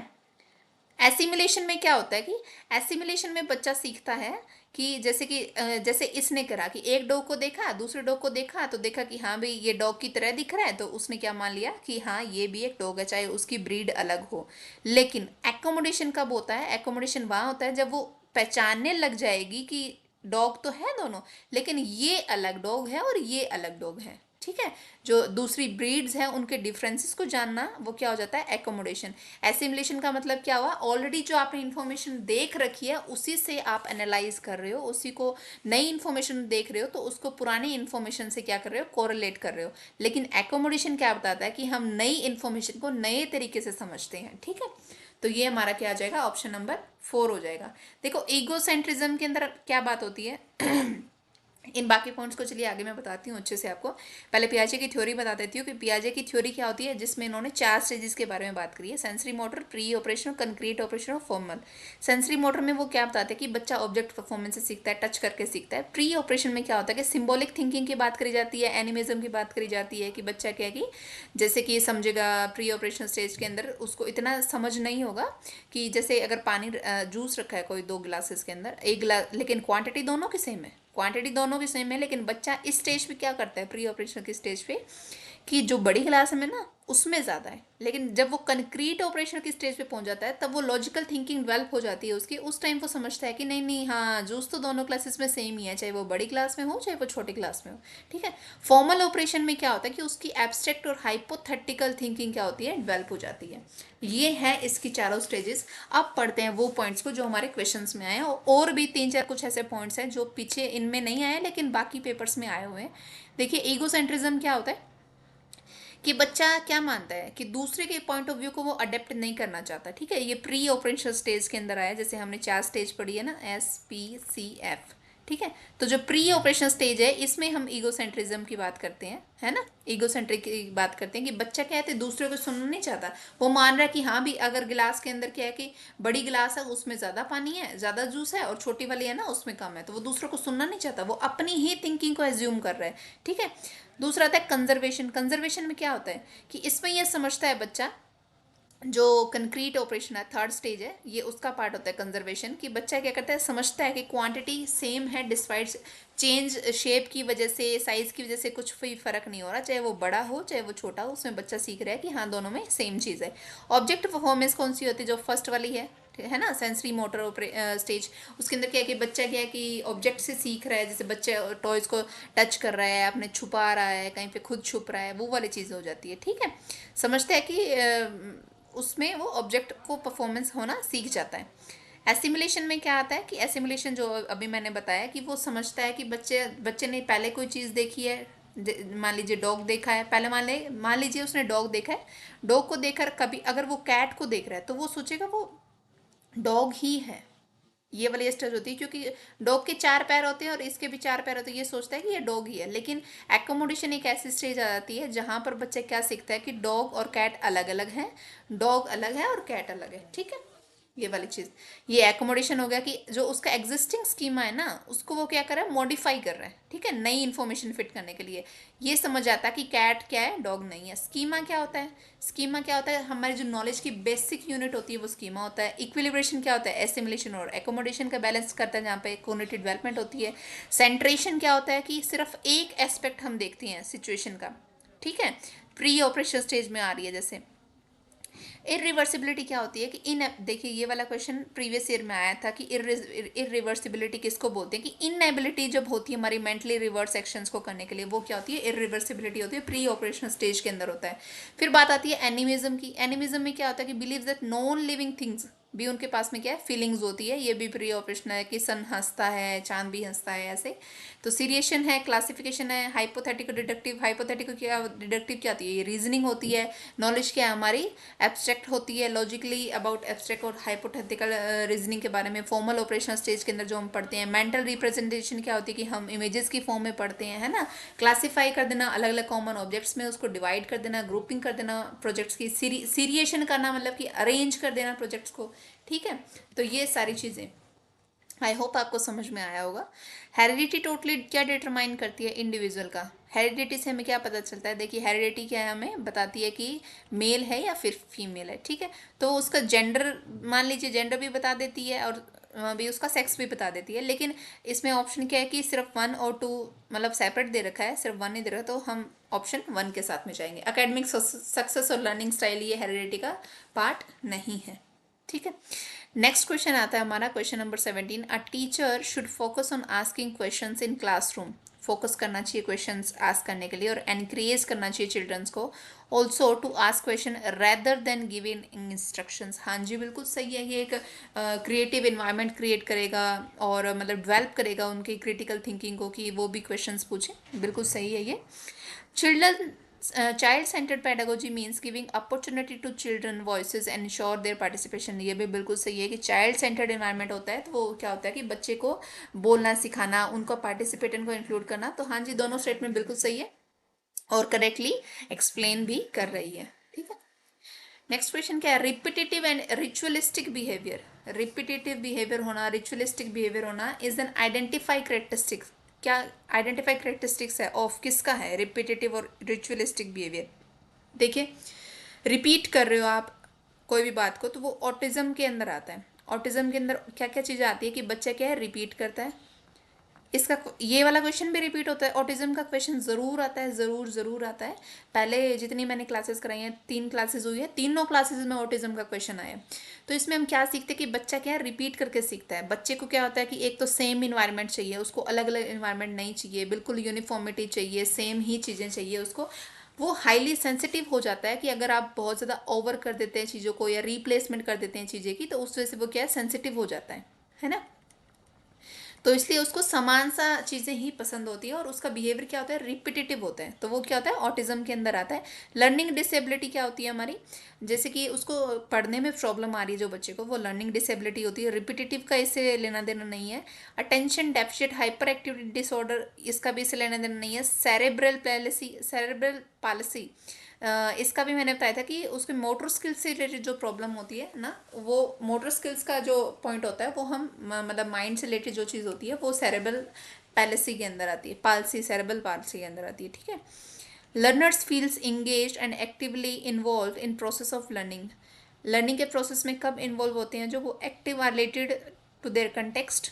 एसिमिलेशन में क्या होता है कि एसिमिलेशन में बच्चा सीखता है कि जैसे इसने करा कि एक डॉग को देखा, दूसरे डॉग को देखा, तो देखा कि हाँ भाई ये डॉग की तरह दिख रहा है, तो उसने क्या मान लिया कि हाँ ये भी एक डॉग है, चाहे उसकी ब्रीड अलग हो। लेकिन एकोमोडेशन कब होता है, एकोमोडेशन वहाँ होता है जब वो पहचानने लग जाएगी कि डॉग तो है दोनों, लेकिन ये अलग डॉग है और ये अलग डॉग है। ठीक है, जो दूसरी ब्रीड्स हैं उनके डिफरेंसेस को जानना, वो क्या हो जाता है, एकोमोडेशन। एसिमुलेशन का मतलब क्या हुआ, ऑलरेडी जो आपने इन्फॉर्मेशन देख रखी है उसी से आप एनालाइज कर रहे हो, उसी को नई इन्फॉर्मेशन देख रहे हो तो उसको पुरानी इन्फॉर्मेशन से क्या कर रहे हो, कोरिलेट कर रहे हो। लेकिन एकोमोडेशन क्या बताता है कि हम नई इन्फॉर्मेशन को नए तरीके से समझते हैं। ठीक है, तो ये हमारा क्या आ जाएगा, ऑप्शन नंबर 4 हो जाएगा। देखो ईगोसेंट्रिज्म के अंदर क्या बात होती है इन बाकी पॉइंट्स को चलिए आगे मैं बताती हूँ अच्छे से आपको। पहले पियाजे की थ्योरी बता देती हूँ कि पियाजे की थ्योरी क्या होती है, जिसमें इन्होंने 4 स्टेजेस के बारे में बात करी है, sensory motor, pre operational, concrete operation और फॉर्मल। सेंसरी मोटर में वो क्या बताते हैं कि बच्चा ऑब्जेक्ट परफॉर्मेंस से सीखता है, टच करके सीखता है। प्री ऑपरेशन में क्या होता है कि सिंबॉलिक थिंकिंग की बात करी जाती है, एनिमिज्म की बात करी जाती है, कि बच्चा क्या है कि जैसे कि समझेगा प्री ऑपरेशनल स्टेज के अंदर उसको इतना समझ नहीं होगा कि जैसे अगर पानी जूस रखा है कोई 2 गिलासेस के अंदर, एक गिलास, लेकिन क्वांटिटी दोनों की सेम है, क्वांटिटी दोनों की सेम है, लेकिन बच्चा इस स्टेज पे क्या करता है, प्री ऑपरेशन की स्टेज पे, कि जो बड़ी क्लास में ना उसमें ज़्यादा है, लेकिन जब वो कंक्रीट ऑपरेशन की स्टेज पे पहुंच जाता है तब वो लॉजिकल थिंकिंग डेवलप हो जाती है उसकी। उस टाइम वो समझता है कि नहीं नहीं, हाँ जूस तो दोनों क्लासेस में सेम ही है, चाहे वो बड़ी क्लास में हो चाहे वो छोटी क्लास में हो। ठीक है, फॉर्मल ऑपरेशन में क्या होता है कि उसकी एब्स्ट्रैक्ट और हाइपोथेटिकल थिंकिंग क्या होती है, डेवलप हो जाती है। ये है इसकी चारों स्टेजेस। अब पढ़ते हैं वो पॉइंट्स को जो हमारे क्वेश्चंस में आए हैं, और भी 3-4 कुछ ऐसे पॉइंट्स हैं जो पीछे इनमें नहीं आए लेकिन बाकी पेपर्स में आए हुए हैं। देखिए ईगोसेंट्रिज्म क्या होता है कि बच्चा क्या मानता है कि दूसरे के पॉइंट ऑफ व्यू को वो अडेप्ट नहीं करना चाहता। ठीक है, ये प्री ऑपरेशनल स्टेज के अंदर आया, जैसे हमने 4 स्टेज पढ़ी है ना, SPCF। ठीक है, तो जो प्री ऑपरेशन स्टेज है इसमें हम ईगोसेंट्रिज्म की बात करते हैं, है ना, ईगोसेंट्रिक की बात करते हैं कि बच्चा क्या है दूसरे को सुनना नहीं चाहता। वो मान रहा है कि हाँ भी अगर गिलास के अंदर क्या है कि बड़ी गिलास है उसमें ज़्यादा पानी है, ज़्यादा जूस है, और छोटी वाली है ना उसमें कम है, तो वो दूसरों को सुनना नहीं चाहता, वो अपनी ही थिंकिंग को एज्यूम कर रहा है। ठीक है, दूसरा आता है कंजर्वेशन। कंजर्वेशन में क्या होता है कि इसमें यह समझता है बच्चा, जो कंक्रीट ऑपरेशन है, थर्ड स्टेज है, ये उसका पार्ट होता है कंजर्वेशन, कि बच्चा क्या करता है, समझता है कि क्वांटिटी सेम है, डिस्पाइट चेंज शेप की वजह से, साइज की वजह से कुछ भी फर्क नहीं हो रहा, चाहे वो बड़ा हो चाहे वो छोटा हो, उसमें बच्चा सीख रहा है कि हाँ दोनों में सेम चीज़ है। ऑब्जेक्ट परफॉर्मेंस कौन सी होती है, जो फर्स्ट वाली है ना, सेंसरी मोटर स्टेज, उसके अंदर क्या है कि बच्चा क्या है कि ऑब्जेक्ट से सीख रहा है, जैसे बच्चा टॉयज को टच कर रहा है, अपने छुपा रहा है, कहीं पे खुद छुप रहा है, वो वाली चीज़ हो जाती है। ठीक है, समझता है कि उसमें वो ऑब्जेक्ट को परफॉर्मेंस होना सीख जाता है। एसिमुलेशन में क्या आता है कि एसिमुलेशन जो अभी मैंने बताया कि वो समझता है कि बच्चे बच्चे ने पहले कोई चीज़ देखी है, मान लीजिए डॉग देखा है, पहले मान लीजिए उसने डॉग देखा है, डॉग को देखकर कभी अगर वो कैट को देख रहा है तो वो सोचेगा वो डॉग ही है। ये वाली स्टेज होती है, क्योंकि डॉग के 4 पैर होते हैं और इसके भी 4 पैर होते हैं, ये सोचता है कि ये डॉग ही है। लेकिन एकोमोडेशन एक ऐसी स्टेज आ जाती है जहां पर बच्चा क्या सीखता है कि डॉग और कैट अलग अलग हैं, डॉग अलग है और कैट अलग है। ठीक है, ये वाली चीज, ये एकोमोडेशन हो गया कि जो उसका एग्जिस्टिंग स्कीमा है ना उसको वो क्या कर रहा है, मॉडिफाई कर रहा है, ठीक है, नई इन्फॉर्मेशन फिट करने के लिए। ये समझ आता है कि कैट क्या है, डॉग नहीं है। स्कीमा क्या होता है, स्कीमा क्या होता है, हमारी जो नॉलेज की बेसिक यूनिट होती है वो स्कीमा होता है। इक्विलिब्रेशन क्या होता है, एसिमिलेशन और एकोमोडेशन का बैलेंस करता है, जहाँ पे कॉग्निटिव डेवलपमेंट होती है। सेंट्रेशन क्या होता है कि सिर्फ एक एस्पेक्ट हम देखते हैं सिचुएशन का, ठीक है, प्री ऑपरेशन स्टेज में आ रही है। जैसे इरिवर्सिबिलिटी क्या होती है कि इन, देखिए ये वाला क्वेश्चन प्रीवियस ईयर में आया था कि इरिवर्सिबिलिटी किसको बोलते हैं, कि इनएबिलिटी जब होती है हमारी मेंटली रिवर्स एक्शंस को करने के लिए, वो क्या होती है, इरिवर्सिबिलिटी होती है, प्री ऑपरेशनल स्टेज के अंदर होता है। फिर बात आती है एनिमिज्म की। एनिमिज्म में क्या होता है कि believe that non living things भी उनके पास में क्या है, फीलिंग्स होती है, ये भी प्री ऑपरेशनल है, कि सन हंसता है, चांद भी हंसता है, ऐसे। तो सीरिएशन है, क्लासिफिकेशन है, हाइपोथेटिकल डिडक्टिव। हाइपोथेटिकल क्या, डिडक्टिव क्या होती है, ये रीजनिंग होती है। नॉलेज क्या है हमारी, एब्स्ट्रैक्ट होती है, लॉजिकली अबाउट एब्स्ट्रैक्ट और हाइपोथेटिकल रीजनिंग के बारे में। फॉर्मल ऑपरेशनल स्टेज के अंदर जो हम पढ़ते हैं, मेंटल रिप्रेजेंटेशन क्या होती है कि हम इमेजेस की फॉर्म में पढ़ते हैं, है ना। क्लासीफाई कर देना अलग अलग कॉमन ऑब्जेक्ट्स में, उसको डिवाइड कर देना, ग्रुपिंग कर देना प्रोजेक्ट्स की। सीरिएशन करना मतलब कि अरेंज कर देना प्रोजेक्ट्स को, ठीक है। तो ये सारी चीज़ें आई होप आपको समझ में आया होगा। हेरिडिटी टोटली क्या डिटरमाइन करती है, इंडिविजुअल का। हेरिडिटी से हमें क्या पता चलता है, देखिए हेरिडिटी क्या है, हमें बताती है कि मेल है या फिर फीमेल है, ठीक है। तो उसका जेंडर, मान लीजिए जेंडर भी बता देती है और भी उसका सेक्स भी बता देती है। लेकिन इसमें ऑप्शन क्या है कि सिर्फ 1 और 2 मतलब सेपरेट दे रखा है, सिर्फ 1 नहीं दे रखा, तो हम ऑप्शन 1 के साथ में जाएंगे। अकेडमिक सक्सेस और लर्निंग स्टाइल ये हेरिडिटी का पार्ट नहीं है, ठीक है। नेक्स्ट क्वेश्चन आता है हमारा, question number 17। A teacher should focus on asking questions in classroom. Focus करना चाहिए क्वेश्चंस आस्क करने के लिए, और एनकरेज करना चाहिए चिल्ड्रंस को also to ask question rather than giving instructions. हाँ जी, बिल्कुल सही है। ये एक क्रिएटिव इन्वायरमेंट क्रिएट करेगा और मतलब डेवलप करेगा उनकी क्रिटिकल थिंकिंग को, कि वो भी क्वेश्चंस पूछें। बिल्कुल सही है ये। Children, child centered pedagogy means giving opportunity to children voices and ensure their participation। ये भी बिल्कुल सही है कि child centered environment होता है तो वो क्या होता है कि बच्चे को बोलना सिखाना, उनको पार्टिसिपेट, उनको इंक्लूड करना। तो हाँ जी, दोनों स्टेटमेंट बिल्कुल सही है और करेक्टली एक्सप्लेन भी कर रही है, ठीक है। नेक्स्ट क्वेश्चन क्या है, repetitive and ritualistic behaviour. Repetitive behaviour होना, रिचुअलिस्टिक बिहेवियर होना इज एन आइडेंटिफाई करेक्टरिस्टिक्स। क्या आइडेंटिफाई करेक्टरिस्टिक्स है, ऑफ किसका है, रिपीटेटिव और रिचुअलिस्टिक बिहेवियर। देखिए, रिपीट कर रहे हो आप कोई भी बात को, तो वो ऑटिज्म के अंदर आता है। ऑटिज्म के अंदर क्या क्या चीज़ें आती है कि बच्चा क्या है, रिपीट करता है। इसका ये वाला क्वेश्चन भी रिपीट होता है, ऑटिज्म का क्वेश्चन ज़रूर आता है, ज़रूर ज़रूर आता है। पहले जितनी मैंने क्लासेस कराई हैं, 3 क्लासेस हुई है, तीनों क्लासेस में ऑटिज्म का क्वेश्चन आया है। तो इसमें हम क्या सीखते हैं कि बच्चा क्या है, रिपीट करके सीखता है। बच्चे को क्या होता है कि एक तो सेम इन्वायरमेंट चाहिए उसको, अलग अलग इन्वायरमेंट नहीं चाहिए, बिल्कुल यूनिफॉर्मिटी चाहिए, सेम ही चीज़ें चाहिए उसको। वो हाईली सेंसिटिव हो जाता है कि अगर आप बहुत ज़्यादा ओवर कर देते हैं चीज़ों को या रिप्लेसमेंट कर देते हैं चीज़ें की, तो उस वजह से वो क्या है, सेंसिटिव हो जाता है ना। तो इसलिए उसको समान सा चीज़ें ही पसंद होती है और उसका बिहेवियर क्या होता है, रिपीटेटिव होता है। तो वो क्या होता है, ऑटिज्म के अंदर आता है। लर्निंग डिसेबिलिटी क्या होती है हमारी, जैसे कि उसको पढ़ने में प्रॉब्लम आ रही है जो बच्चे को, वो लर्निंग डिसेबिलिटी होती है। रिपीटेटिव का इससे लेना देना नहीं है। Attention deficit hyper activity disorder, इसका भी इससे लेना देना नहीं है। सेरेब्रल पैलिसी, सेरेब्रल पालिसी, इसका भी मैंने बताया था कि उसके मोटर स्किल्स से रिलेटेड जो प्रॉब्लम होती है ना, वो मोटर स्किल्स का जो पॉइंट होता है वो हम मतलब माइंड से रिलेटेड जो चीज़ होती है वो सेरेब्रल पैलिसी के अंदर आती है, पालसी, सेरेब्रल पालसी के अंदर आती है, ठीक है। Learners feels engage and actively involve in process of learning. Learning के प्रोसेस में कब इन्वॉल्व होते हैं, जो वो active are related to their context.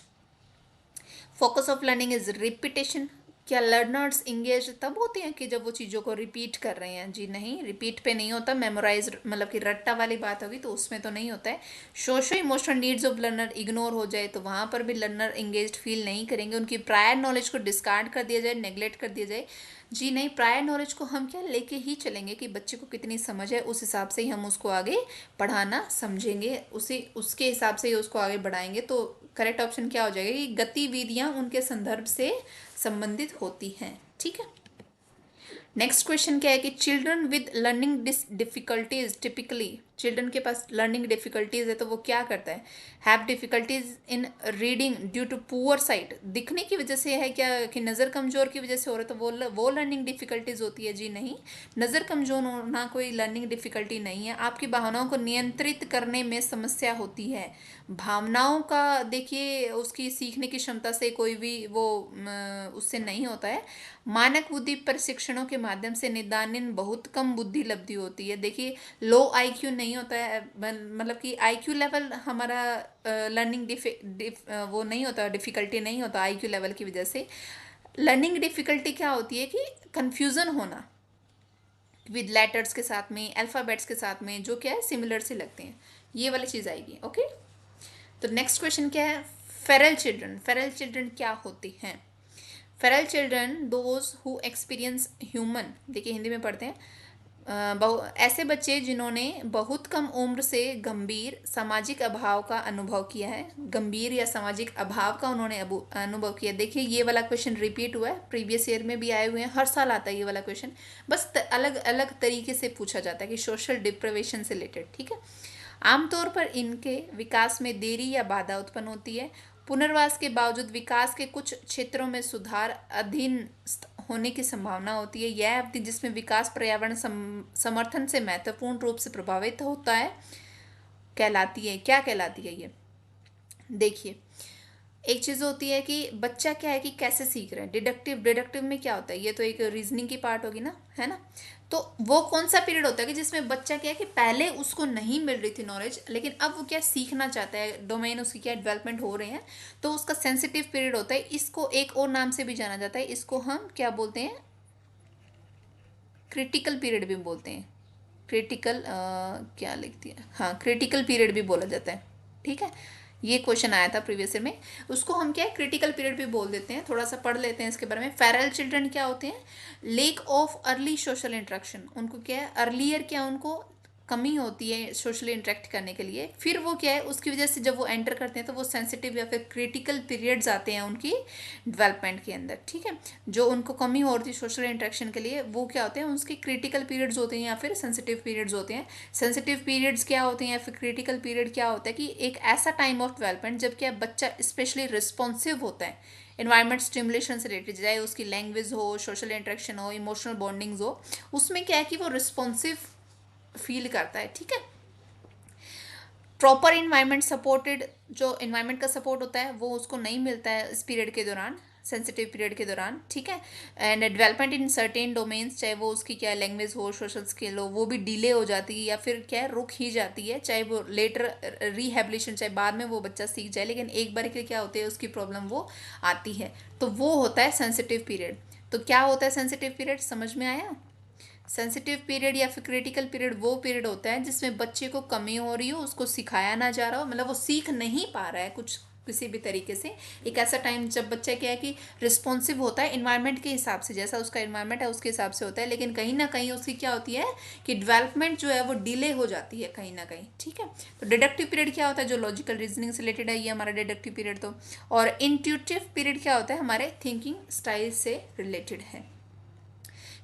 Focus of learning is repetition. क्या लर्नर्स इंगेज तब होते हैं कि जब वो चीज़ों को रिपीट कर रहे हैं, जी नहीं, रिपीट पे नहीं होता। मेमोराइज मतलब कि रट्टा वाली बात होगी तो उसमें तो नहीं होता है। Socio emotional needs of learner ignore हो जाए तो वहाँ पर भी लर्नर इंगेज फील नहीं करेंगे। उनकी प्रायर नॉलेज को डिस्कार्ड कर दिया जाए, नेग्लेक्ट कर दिया जाए, जी नहीं, प्रायर नॉलेज को हम क्या लेके ही चलेंगे कि बच्चे को कितनी समझ है, उस हिसाब से ही हम उसको आगे पढ़ाना समझेंगे, उसी उसके हिसाब से ही उसको आगे बढ़ाएंगे। तो करेक्ट ऑप्शन क्या हो जाएगा कि गतिविधियां उनके संदर्भ से संबंधित होती हैं, ठीक है। नेक्स्ट क्वेश्चन क्या है कि children with learning difficulties typically children के पास लर्निंग डिफिकल्टीज है तो वो क्या करता है, have difficulties in reading due to poor sight, दिखने की वजह से है क्या कि नज़र कमज़ोर की वजह से हो रहा है, तो वो लर्निंग डिफिकल्टीज होती है? जी नहीं, नज़र कमज़ोर होना कोई लर्निंग डिफिकल्टी नहीं है। आपकी भावनाओं को नियंत्रित करने में समस्या होती है। भावनाओं का देखिए उसकी सीखने की क्षमता से कोई भी वो उससे नहीं होता है। मानक बुद्धि प्रशिक्षणों के माध्यम से निदान बहुत कम बुद्धि लब्धि होती है। देखिए लो आईक्यू नहीं होता है, मतलब कि आईक्यू लेवल हमारा लर्निंग वो नहीं होता, डिफिकल्टी नहीं होता आईक्यू लेवल की वजह से। लर्निंग डिफिकल्टी क्या होती है कि कंफ्यूजन होना विद लेटर्स के साथ में, अल्फ़ाबेट्स के साथ में, जो क्या है सिमिलर से लगते हैं, ये वाली चीज़ आएगी। ओके, तो नेक्स्ट क्वेश्चन क्या है, फेरल चिल्ड्रन। फेरल चिल्ड्रन क्या होते हैं? Feral children those who experience human, देखिए हिंदी में पढ़ते हैं, ऐसे बच्चे जिन्होंने बहुत कम उम्र से गंभीर सामाजिक अभाव का अनुभव किया है। गंभीर या सामाजिक अभाव का उन्होंने अनुभव किया। देखिए ये वाला क्वेश्चन रिपीट हुआ है, प्रीवियस ईयर में भी आए हुए हैं, हर साल आता है ये वाला क्वेश्चन, बस अलग अलग तरीके से पूछा जाता है कि सोशल डिप्रिवेशन से रिलेटेड। ठीक है, आमतौर पर इनके विकास में देरी या बाधा उत्पन्न होती है। पुनर्वास के बावजूद विकास के कुछ क्षेत्रों में सुधार अधीन होने की संभावना होती है। यह अवधि जिसमें विकास पर्यावरण समर्थन से महत्वपूर्ण रूप से प्रभावित होता है कहलाती है, क्या कहलाती है ये? देखिए एक चीज़ होती है कि बच्चा क्या है कि कैसे सीख रहे हैं, डिडक्टिव। डिडक्टिव में क्या होता है, ये तो एक रीजनिंग की पार्ट होगी ना, है ना। तो वो कौन सा पीरियड होता है कि जिसमें बच्चा क्या है कि पहले उसको नहीं मिल रही थी नॉलेज, लेकिन अब वो क्या सीखना चाहता है, डोमेन उसकी क्या डेवलपमेंट हो रहे हैं, तो उसका सेंसिटिव पीरियड होता है। इसको एक और नाम से भी जाना जाता है, इसको हम क्या बोलते हैं, क्रिटिकल पीरियड भी बोलते हैं। क्रिटिकल क्या लिखती है, हाँ क्रिटिकल पीरियड भी बोला जाता है। ठीक है, ये क्वेश्चन आया था प्रीवियस ईयर में, उसको हम क्या है क्रिटिकल पीरियड भी बोल देते हैं। थोड़ा सा पढ़ लेते हैं इसके बारे में। फेरल चिल्ड्रन क्या होते हैं, lake of early social interaction, उनको क्या है अर्लियर क्या उनको कमी होती है सोशली इंटरेक्ट करने के लिए। फिर वो क्या है उसकी वजह से जब वो एंटर करते हैं तो वो सेंसिटिव या फिर क्रिटिकल पीरियड्स आते हैं उनकी डेवलपमेंट के अंदर। ठीक है, जो उनको कमी हो रही थी सोशल इंटरेक्शन के लिए, वो क्या होते हैं उसके क्रिटिकल पीरियड्स होते हैं या फिर सेंसिटिव पीरियड्स होते हैं। सेंसिटिव पीरियड्स क्या होते हैं या फिर क्रिटिकल पीरियड क्या होता है कि एक ऐसा टाइम ऑफ डेवलपमेंट जब क्या बच्चा स्पेशली रिस्पॉन्सिव होता है इन्वायरमेंट स्टिमुलेशन से रिलेटेड, चाहे उसकी लैंग्वेज हो, सोशल इंटरेक्शन हो, इमोशनल बॉन्डिंग्स हो, उसमें क्या है कि वो रिस्पॉन्सिव फील करता है। ठीक है, प्रॉपर इन्वायरमेंट सपोर्टेड, जो इन्वायरमेंट का सपोर्ट होता है वो उसको नहीं मिलता है इस पीरियड के दौरान, सेंसिटिव पीरियड के दौरान। ठीक है, and development in certain domains, चाहे वो उसकी क्या लैंग्वेज हो, सोशल स्किल हो, वो भी डिले हो जाती है या फिर क्या रुक ही जाती है, चाहे वो लेटर रिहेबिलिटेशन, चाहे बाद में वो बच्चा सीख जाए, लेकिन एक बार के क्या होती है उसकी प्रॉब्लम वो आती है, तो वो होता है सेंसिटिव पीरियड। तो क्या होता है सेंसिटिव पीरियड, समझ में आया? सेंसिटिव पीरियड या फिर क्रिटिकल पीरियड वो पीरियड होता है जिसमें बच्चे को कमी हो रही हो, उसको सिखाया ना जा रहा हो, मतलब वो सीख नहीं पा रहा है कुछ किसी भी तरीके से। एक ऐसा टाइम जब बच्चा क्या है कि रिस्पॉन्सिव होता है इन्वायरमेंट के हिसाब से, जैसा उसका इन्वायरमेंट है उसके हिसाब से होता है, लेकिन कहीं ना कहीं उसकी क्या होती है कि डेवलपमेंट जो है वो डिले हो जाती है कहीं ना कहीं। ठीक है, तो डिडक्टिव पीरियड क्या होता है, जो लॉजिकल रीजनिंग से रिलेटेड है, ये हमारा डिडक्टिव पीरियड। तो और इंट्यूटिव पीरियड क्या होता है, हमारे थिंकिंग स्टाइल से रिलेटेड है।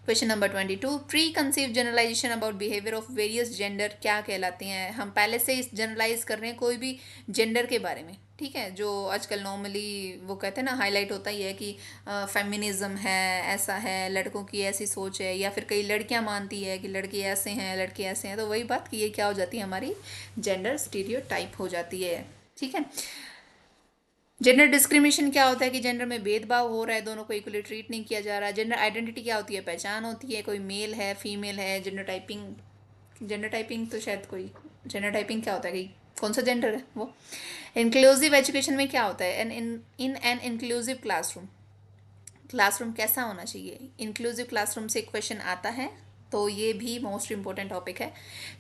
Question number 22, pre conceive generalization about behaviour of various gender क्या कहलाते हैं? हम पहले से इस जनरलाइज कर रहे हैं कोई भी जेंडर के बारे में। ठीक है, जो आजकल नॉर्मली वो कहते हैं ना हाईलाइट होता ही है कि फेमिनिज्म है, ऐसा है, लड़कों की ऐसी सोच है, या फिर कई लड़कियां मानती है कि लड़के ऐसे हैं लड़के ऐसे हैं, तो वही बात कि ये क्या हो जाती है हमारी जेंडर स्टीरियोटाइप हो जाती है। ठीक है, जेंडर डिस्क्रिमिनेशन क्या होता है कि जेंडर में भेदभाव हो रहा है, दोनों को इक्वली ट्रीट नहीं किया जा रहा है। जेंडर आइडेंटिटी क्या होती है, पहचान होती है, कोई मेल है फीमेल है। जेंडर टाइपिंग तो शायद कोई जेंडर टाइपिंग क्या होता है कि कौन सा जेंडर है वो। इंक्लूसिव एजुकेशन में क्या होता है, in an inclusive classroom, classroom कैसा होना चाहिए, इंक्लूसिव क्लासरूम से क्वेश्चन आता है, तो ये भी मोस्ट इंपॉर्टेंट टॉपिक है।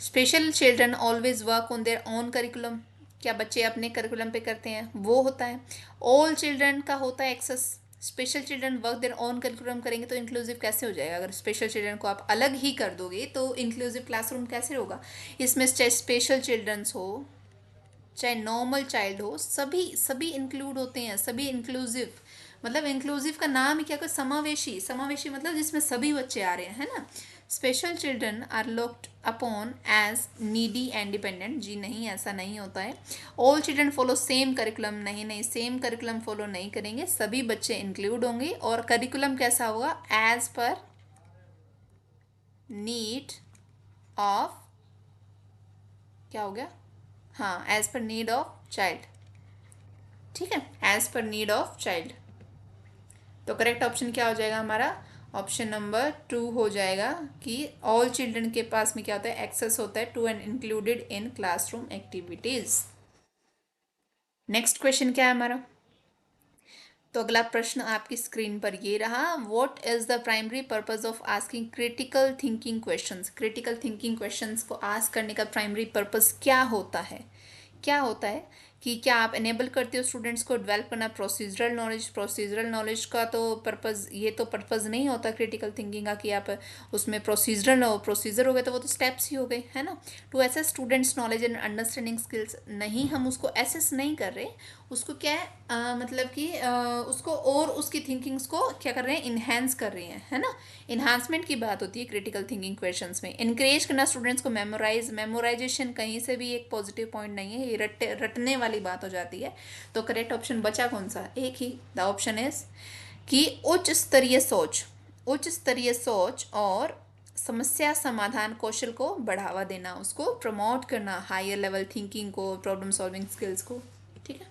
Special children always work on their own curriculum, क्या बच्चे अपने करिकुलम पे करते हैं, वो होता है। ऑल चिल्ड्रन का होता है access, special children work their own curriculum करेंगे तो इंक्लूसिव कैसे हो जाएगा? अगर स्पेशल चिल्ड्रन को आप अलग ही कर दोगे तो इंक्लूसिव क्लासरूम कैसे होगा? इसमें चाहे स्पेशल चिल्ड्रंस हो चाहे नॉर्मल चाइल्ड हो, सभी सभी इंक्लूड होते हैं, सभी इंक्लूसिव। मतलब इंक्लूसिव का नाम ही क्या, कोई समावेशी, समावेशी मतलब जिसमें सभी बच्चे आ रहे हैं, है ना। Special children are looked upon as needy and dependent, जी नहीं, ऐसा नहीं होता है। All children follow same curriculum, नहीं नहीं, सेम करिकुलम फॉलो नहीं करेंगे, सभी बच्चे इंक्लूड होंगे। और करिकुलम कैसा होगा, एज पर नीड ऑफ, क्या हो गया, हाँ, as per need of child, ठीक है, as per need of child. तो करेक्ट ऑप्शन क्या हो जाएगा हमारा, ऑप्शन नंबर 2 हो जाएगा कि ऑल चिल्ड्रन के पास में क्या होता है, एक्सेस होता है to and included in classroom activities. Next question क्या है हमारा, तो अगला प्रश्न आपकी स्क्रीन पर ये रहा, what is the primary purpose of asking critical thinking questions. Critical thinking questions को आस्क करने का प्राइमरी पर्पस क्या होता है, क्या होता है कि क्या आप एनेबल करते हो स्टूडेंट्स को डेवलप करना प्रोसीजरल नॉलेज। प्रोसीजरल नॉलेज का तो पर्पज़, ये तो पर्पज़ नहीं होता क्रिटिकल थिंकिंग का कि आप उसमें प्रोसीजरल हो, प्रोसीजर हो गए तो वो तो स्टेप्स ही हो गए, है ना। To assess students knowledge and understanding skills, नहीं, हम उसको एसेस नहीं कर रहे, उसको क्या है, मतलब कि उसको और उसकी थिंकिंग्स को क्या कर रहे हैं, इन्हेंस कर रहे हैं, है ना। इन्हांसमेंट की बात होती है क्रिटिकल थिंकिंग क्वेश्चंस में। इनक्रेज करना स्टूडेंट्स को मेमोराइज, मेमोराइजेशन कहीं से भी एक पॉजिटिव पॉइंट नहीं है, ये रटने वाली बात हो जाती है। तो करेक्ट ऑप्शन बचा कौन सा, एक ही, द ऑप्शन इज कि उच्च स्तरीय सोच, उच्च स्तरीय सोच और समस्या समाधान कौशल को बढ़ावा देना, उसको प्रमोट करना, हायर लेवल थिंकिंग को, प्रॉब्लम सॉल्विंग स्किल्स को, ठीक है।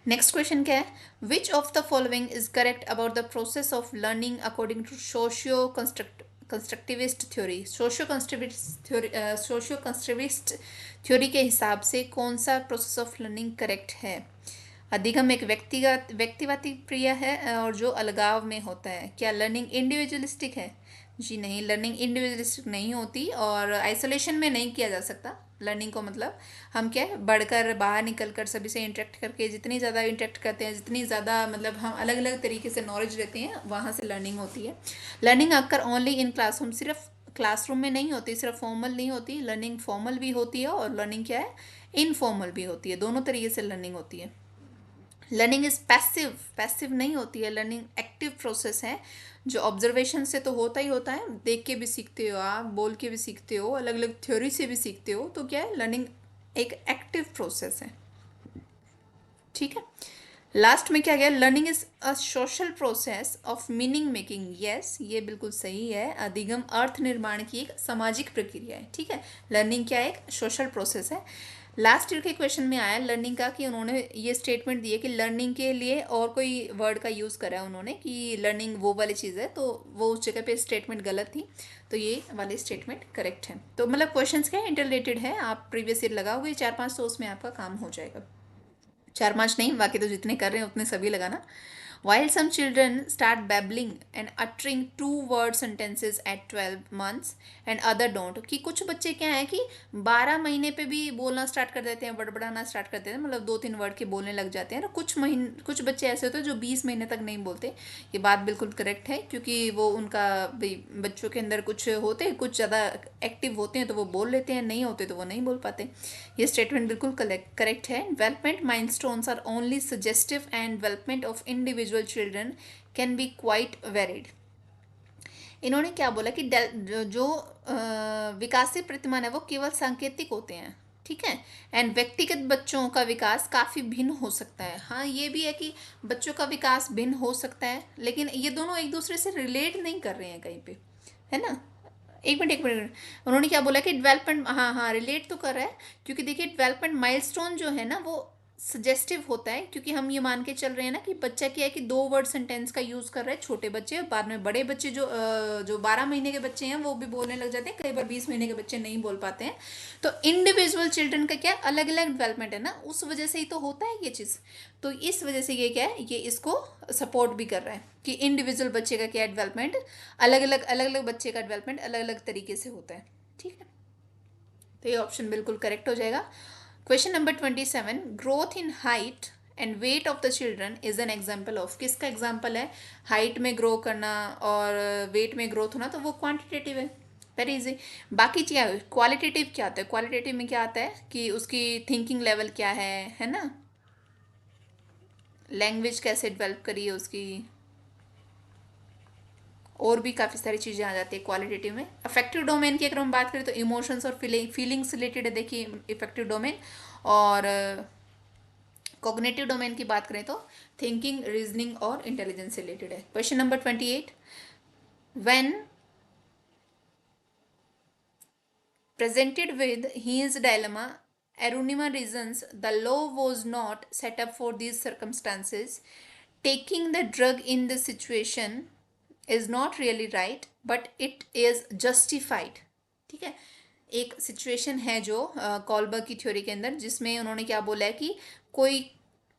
नेक्स्ट क्वेश्चन क्या है, which of the following is correct about the process of learning according to socio constructivist theory. Socio constructivist theory के हिसाब से कौन सा प्रोसेस ऑफ लर्निंग करेक्ट है। अधिगम एक व्यक्तिवादी क्रिया है और जो अलगाव में होता है। क्या लर्निंग इंडिविजुअलिस्टिक है, जी नहीं, लर्निंग इंडिविजुअलिस्टिक नहीं होती और आइसोलेशन में नहीं किया जा सकता लर्निंग को। मतलब हम क्या है, बढ़कर बाहर निकल कर सभी से इंटरेक्ट करके, जितनी ज़्यादा इंटरेक्ट करते हैं, जितनी ज़्यादा मतलब हम अलग अलग तरीके से नॉलेज लेते हैं, वहाँ से लर्निंग होती है। Learning occur only in classroom, सिर्फ क्लासरूम में नहीं होती, सिर्फ फॉर्मल नहीं होती, लर्निंग फॉर्मल भी होती है और लर्निंग क्या है, इनफॉर्मल भी होती है, दोनों तरीके से लर्निंग होती है। लर्निंग इज पैसिव, पैसिव नहीं होती है, लर्निंग एक्टिव प्रोसेस है जो ऑब्जर्वेशन से तो होता ही होता है, देख के भी सीखते हो आप, बोल के भी सीखते हो, अलग अलग थ्योरी से भी सीखते हो, तो क्या है, लर्निंग एक एक्टिव प्रोसेस है, ठीक है। लास्ट में क्या गया, learning is a social process of meaning making, yes, ये बिल्कुल सही है, अधिगम अर्थ निर्माण की एक सामाजिक प्रक्रिया है, ठीक है। लर्निंग क्या है, एक सोशल प्रोसेस है। लास्ट ईयर के क्वेश्चन में आया लर्निंग का कि उन्होंने ये स्टेटमेंट दिए कि लर्निंग के लिए और कोई वर्ड का यूज़ करा है उन्होंने कि लर्निंग वो वाली चीज़ है, तो वो उस जगह पे स्टेटमेंट गलत थी, तो ये वाली स्टेटमेंट करेक्ट है। तो मतलब क्वेश्चंस क्या इंटर रिलेटेड है, आप प्रीवियस ईयर लगाओगे 4-5 तो उसमें आपका काम हो जाएगा। 4-5 नहीं, बाकी तो जितने कर रहे हैं उतने सभी लगाना। While some children start babbling and uttering 2-word sentences at 12 months and other don't, कि कुछ बच्चे क्या है कि 12 महीने पे भी बोलना स्टार्ट कर देते हैं, बड़बड़ाना स्टार्ट कर देते हैं, मतलब 2-3 वर्ड के बोलने लग जाते हैं। और कुछ बच्चे ऐसे होते हैं जो 20 महीने तक नहीं बोलते। ये बात बिल्कुल करेक्ट है क्योंकि वो उनका बच्चों के अंदर कुछ होते हैं, कुछ ज़्यादा एक्टिव होते हैं तो वो बोल लेते हैं, नहीं होते तो वो नहीं बोल पाते। ये स्टेटमेंट बिल्कुल करेक्ट है। Development milestones are only suggestive and development of individual children can be quite varied. इन्होंने क्या बोला कि जो विकासीय प्रतिमान है वो केवल सांकेतिक होते हैं, ठीक है, एंड व्यक्तिगत बच्चों का विकास काफ़ी भिन्न हो सकता है। हाँ, ये भी है कि बच्चों का विकास भिन्न हो सकता है, लेकिन ये दोनों एक दूसरे से रिलेट नहीं कर रहे हैं कहीं पे, है ना। एक मिनट, उन्होंने क्या बोला कि डेवलपमेंट, हाँ हाँ, रिलेट तो कर रहा है क्योंकि देखिए डेवलपमेंट माइलस्टोन जो है ना वो सजेस्टिव होता है, क्योंकि हम ये मान के चल रहे हैं ना कि बच्चा क्या है कि 2 वर्ड सेंटेंस का यूज़ कर रहे हैं छोटे बच्चे, बाद में बड़े बच्चे जो 12 महीने के बच्चे हैं वो भी बोलने लग जाते हैं, कई बार 20 महीने के बच्चे नहीं बोल पाते हैं। तो इंडिविजुअल चिल्ड्रन का क्या अलग अलग डेवलपमेंट है ना, उस वजह से ही तो होता है ये चीज़। तो इस वजह से ये क्या है, ये इसको सपोर्ट भी कर रहा है कि इंडिविजुअल बच्चे का क्या डेवलपमेंट, अलग अलग बच्चे का डेवलपमेंट अलग अलग तरीके से होता है, ठीक है। तो ये ऑप्शन बिल्कुल करेक्ट हो जाएगा। Question number 27, growth in height and weight of the children is an example of, किसका एग्जाम्पल है, हाइट में ग्रो करना और वेट में ग्रोथ होना, तो वो क्वांटिटेटिव है। Very easy. बाकी क्या क्वालिटेटिव क्या होता है, क्वालिटेटिव में क्या आता है कि उसकी थिंकिंग लेवल क्या है ना, लैंग्वेज कैसे डेवलप करी है उसकी, और भी काफ़ी सारी चीज़ें आ जाती है क्वालिटेटिव में। अफेक्टिव डोमेन की अगर हम बात करें तो इमोशंस और फीलिंग्स रिलेटेड है, देखिए इफेक्टिव डोमेन। और कॉग्निटिव डोमेन की बात करें तो थिंकिंग, रीजनिंग और इंटेलिजेंस से रिलेटेड है। Question number 28, when presented with his dilemma, Arunima reasons the law was not set up for these circumstances. Taking the drug in this situation is not really right, but it is justified. ठीक है, एक situation है जो Kohlberg की theory के अंदर, जिसमें उन्होंने क्या बोला है कि कोई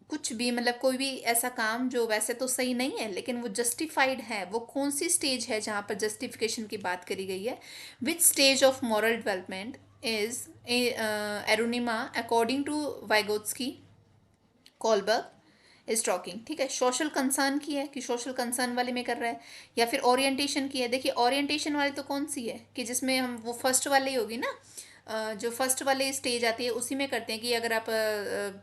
कुछ भी मतलब कोई भी ऐसा काम जो वैसे तो सही नहीं है लेकिन वो जस्टिफाइड है, वो कौन सी स्टेज है जहाँ पर जस्टिफिकेशन की बात करी गई है, which stage of moral development is एरोनिमा according to Vygotsky Kohlberg is talking. ठीक है, सोशल कंसर्न की है कि सोशल कंसर्न वाले में कर रहा है, या फिर ओरिएंटेशन की है। देखिए ओरिएंटेशन वाली तो कौन सी है कि जिसमें हम वो फर्स्ट वाले ही होगी ना, जो फर्स्ट वाले स्टेज आती है उसी में करते हैं कि अगर आप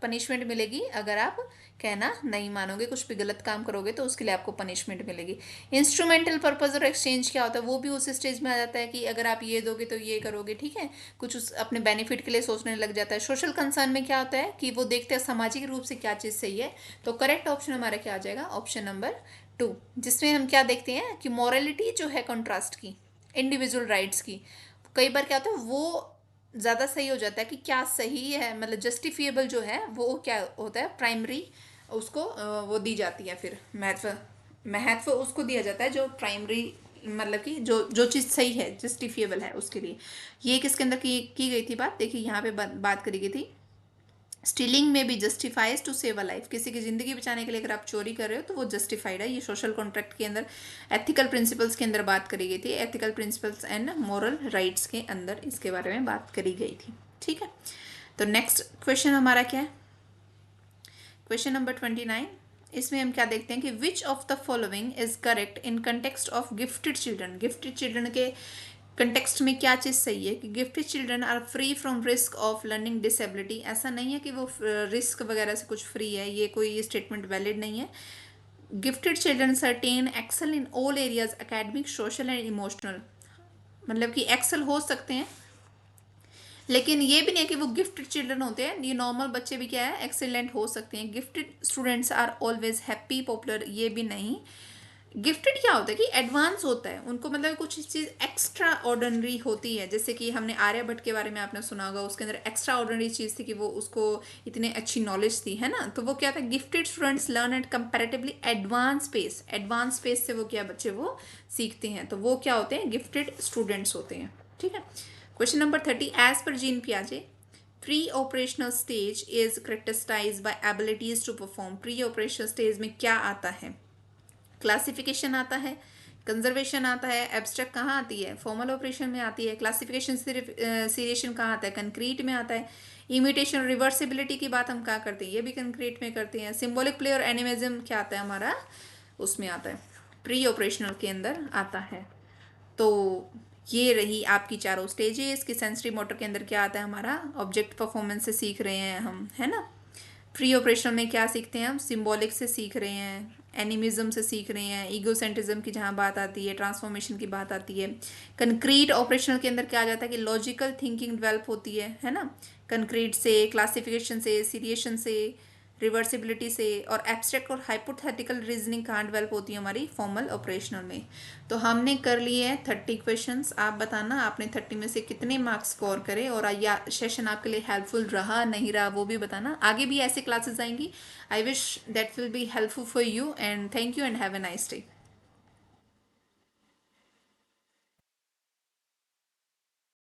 पनिशमेंट मिलेगी अगर आप कहना नहीं मानोगे, कुछ भी गलत काम करोगे तो उसके लिए आपको पनिशमेंट मिलेगी। इंस्ट्रूमेंटल पर्पज और एक्सचेंज क्या होता है, वो भी उस स्टेज में आ जाता है कि अगर आप ये दोगे तो ये करोगे। ठीक है, कुछ उस अपने बेनिफिट के लिए सोचने लग जाता है। सोशल कंसर्न में क्या होता है कि वो देखते हैं सामाजिक रूप से क्या चीज़ सही है। तो करेक्ट ऑप्शन हमारा क्या आ जाएगा, ऑप्शन नंबर 2, जिसमें हम क्या देखते हैं कि मॉरलिटी जो है कॉन्ट्रास्ट की, इंडिविजुअल राइट्स की, कई बार क्या होता है वो ज़्यादा सही हो जाता है कि क्या सही है, मतलब जस्टिफिएबल जो है वो क्या होता है, प्राइमरी उसको वो दी जाती है, फिर महत्व महत्व उसको दिया जाता है जो प्राइमरी, मतलब कि जो जो चीज़ सही है जस्टिफिएबल है उसके लिए। ये किसके अंदर की गई थी बात, देखिए यहाँ पे बात करी गई थी, स्टीलिंग में भी justifies to save a life, किसी की ज़िंदगी बचाने के लिए अगर आप चोरी कर रहे हो तो वो जस्टिफाइड है। ये सोशल कॉन्ट्रैक्ट के अंदर एथिकल प्रिंसिपल्स के अंदर बात करी गई थी, ethical principles and moral rights के अंदर इसके बारे में बात करी गई थी। ठीक है, तो नेक्स्ट क्वेश्चन हमारा क्या है, क्वेश्चन नंबर 29। इसमें हम क्या देखते हैं कि which of the following is correct in context of gifted children. Gifted children के कंटेक्स्ट में क्या चीज़ सही है कि gifted children are free from risk of learning disability. ऐसा नहीं है कि वो रिस्क वगैरह से कुछ फ्री है, ये कोई स्टेटमेंट वैलिड नहीं है। Gifted children certain excel in all areas academic, social and emotional, मतलब कि एक्सेल हो सकते हैं लेकिन ये भी नहीं है कि वो गिफ्टेड चिल्ड्रन होते हैं, ये नॉर्मल बच्चे भी क्या है एक्सेलेंट हो सकते हैं। Gifted students are always happy popular, ये भी नहीं। गिफ्टेड क्या होता है कि एडवांस होता है उनको, मतलब कुछ चीज़ एक्स्ट्रा ऑर्डिनरी होती है, जैसे कि हमने आर्यभट्ट के बारे में आपने सुना होगा, उसके अंदर एक्स्ट्रा ऑर्डिनरी चीज़ थी कि वो उसको इतने अच्छी नॉलेज थी, है ना। तो वो क्या था, gifted students learn at comparatively advance pace से वो क्या बच्चे वो सीखते हैं, तो वो क्या होते हैं, गिफ्टेड स्टूडेंट्स होते हैं। ठीक है, question number 30, as per Jean पियाजे pre operational stage is characterised by abilities to perform. Pre operational stage में क्या आता है, क्लासिफिकेशन आता है, कंजर्वेशन आता है, एब्स्ट्रैक्ट कहाँ आती है, फॉर्मल ऑपरेशन में आती है, क्लासिफिकेशन सीरिएशन कहाँ आता है, कंक्रीट में आता है, इमिटेशन रिवर्सिबिलिटी की बात हम कहाँ करते हैं, ये भी कंक्रीट में करते हैं, सिंबॉलिक प्ले और एनिमिज्म क्या आता है हमारा, उसमें आता है, प्री ऑपरेशनल के अंदर आता है। तो ये रही आपकी चारों स्टेजेस की। सेंसरी मोटर के अंदर क्या आता है हमारा, ऑब्जेक्ट परफॉर्मेंस से सीख रहे हैं हम, है ना। प्री ऑपरेशनल में क्या सीखते हैं हम, सिंबॉलिक से सीख रहे हैं, एनिमिज्म से सीख रहे हैं, ईगोसेंट्रिज्म की जहाँ बात आती है, ट्रांसफॉर्मेशन की बात आती है। कंक्रीट ऑपरेशनल के अंदर क्या आ जाता है कि लॉजिकल थिंकिंग डेवलप होती है ना, कंक्रीट से, क्लासिफिकेशन से, सीरिएशन से, रिवर्सिबिलिटी से, और एब्स्ट्रैक्ट और हाइपोथेटिकल रीजनिंग कहाँ डेवलप होती है हमारी, फॉर्मल ऑपरेशनल में। तो हमने कर लिए हैं 30 क्वेश्चंस। आप बताना आपने 30 में से कितने मार्क्स स्कोर करे, और यह सेशन आपके लिए हेल्पफुल रहा नहीं रहा वो भी बताना। आगे भी ऐसे क्लासेस आएंगी। I wish that will be helpful for you, and thank you and have a nice day.